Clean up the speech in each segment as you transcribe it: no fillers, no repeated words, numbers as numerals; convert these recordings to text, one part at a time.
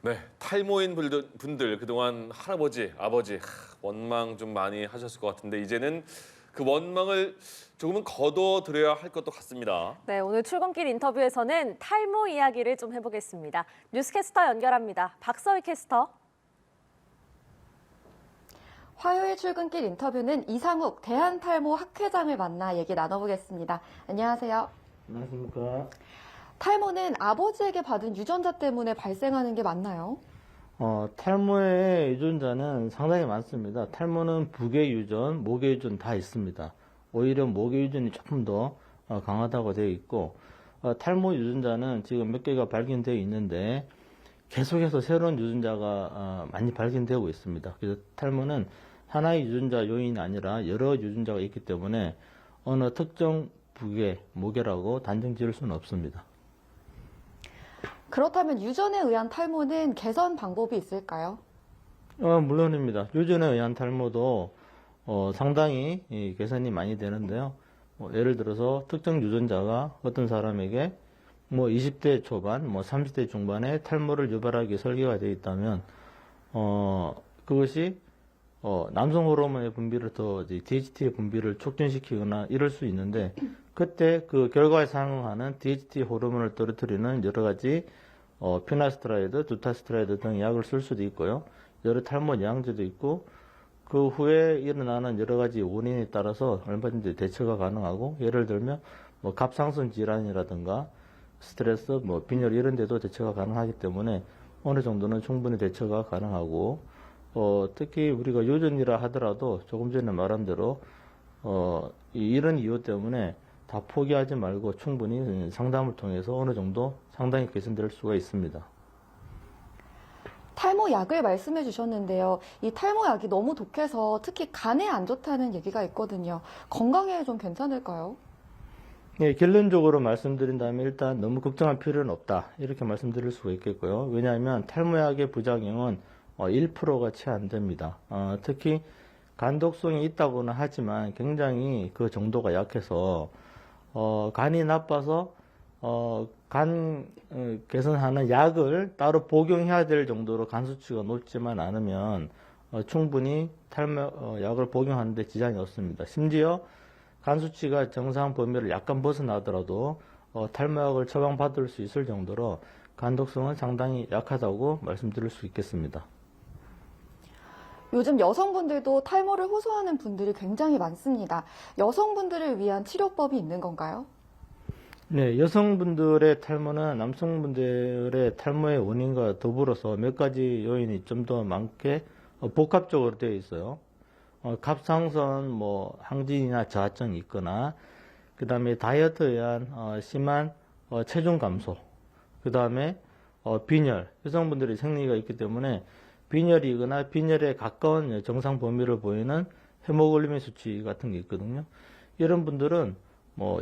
네, 탈모인 분들 그동안 할아버지, 아버지 원망 좀 많이 하셨을 것 같은데 이제는 그 원망을 조금은 거둬들여야 할 것도 같습니다. 네, 오늘 출근길 인터뷰에서는 탈모 이야기를 좀 해보겠습니다. 뉴스캐스터 연결합니다. 박서희 캐스터. 화요일 출근길 인터뷰는 이상욱 대한탈모 학회장을 만나 얘기 나눠보겠습니다. 안녕하세요. 안녕하십니까. 탈모는 아버지에게 받은 유전자 때문에 발생하는 게 맞나요? 탈모의 유전자는 상당히 많습니다. 탈모는 부계 유전, 모계 유전 다 있습니다. 오히려 모계 유전이 조금 더 강하다고 되어 있고, 탈모 유전자는 지금 몇 개가 발견되어 있는데 계속해서 새로운 유전자가 많이 발견되고 있습니다. 그래서 탈모는 하나의 유전자 요인이 아니라 여러 유전자가 있기 때문에 어느 특정 부계, 모계라고 단정 지을 수는 없습니다. 그렇다면 유전에 의한 탈모는 개선 방법이 있을까요? 물론입니다. 유전에 의한 탈모도 상당히 개선이 많이 되는데요. 예를 들어서 특정 유전자가 어떤 사람에게 20대 초반, 30대 중반에 탈모를 유발하게 설계가 되어 있다면 그것이 남성 호르몬의 분비를 더 DHT의 분비를 촉진시키거나 이럴 수 있는데 그때 그 결과에 상응하는 DHT 호르몬을 떨어뜨리는 여러 가지 피나스트라이드, 두타스트라이드 등 약을 쓸 수도 있고요. 여러 탈모 예방제도 있고 그 후에 일어나는 여러 가지 원인에 따라서 얼마든지 대처가 가능하고 예를 들면 갑상선 질환이라든가 스트레스, 빈혈 이런 데도 대처가 가능하기 때문에 어느 정도는 충분히 대처가 가능하고 특히 우리가 유전이라 하더라도 조금 전에 말한 대로 이런 이유 때문에 다 포기하지 말고 충분히 상담을 통해서 어느 정도 상당히 개선될 수가 있습니다. 탈모 약을 말씀해 주셨는데요. 이 탈모 약이 너무 독해서 특히 간에 안 좋다는 얘기가 있거든요. 건강에 좀 괜찮을까요? 네, 결론적으로 말씀드린다면 일단 너무 걱정할 필요는 없다. 이렇게 말씀드릴 수가 있겠고요. 왜냐하면 탈모약의 부작용은 1%가 채 안 됩니다. 특히 간독성이 있다고는 하지만 굉장히 그 정도가 약해서 간이 나빠서 간 개선하는 약을 따로 복용해야 될 정도로 간 수치가 높지만 않으면 충분히 탈모 약을 복용하는데 지장이 없습니다. 심지어 간 수치가 정상 범위를 약간 벗어나더라도 탈모약을 처방받을 수 있을 정도로 간독성은 상당히 약하다고 말씀드릴 수 있겠습니다. 요즘 여성분들도 탈모를 호소하는 분들이 굉장히 많습니다. 여성분들을 위한 치료법이 있는 건가요? 네, 여성분들의 탈모는 남성분들의 탈모의 원인과 더불어서 몇 가지 요인이 좀 더 많게 복합적으로 되어 있어요. 갑상선, 항진이나 저하증이 있거나, 그 다음에 다이어트에 의한 심한 체중 감소, 그 다음에 빈혈, 여성분들이 생리가 있기 때문에 빈혈이거나 빈혈에 가까운 정상 범위를 보이는 헤모글로빈 수치 같은 게 있거든요. 이런 분들은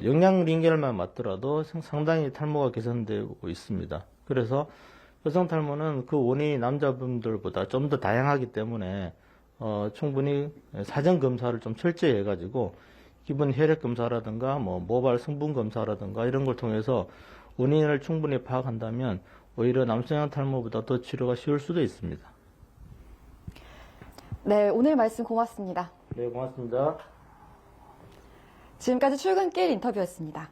영양 링겔만 맞더라도 상당히 탈모가 개선되고 있습니다. 그래서 여성 탈모는 그 원인이 남자분들보다 좀 더 다양하기 때문에 충분히 사전 검사를 좀 철저히 해가지고 기본 혈액 검사라든가 모발 성분 검사라든가 이런 걸 통해서 원인을 충분히 파악한다면 오히려 남성형 탈모보다 더 치료가 쉬울 수도 있습니다. 네, 오늘 말씀 고맙습니다. 네, 고맙습니다. 지금까지 출근길 인터뷰였습니다.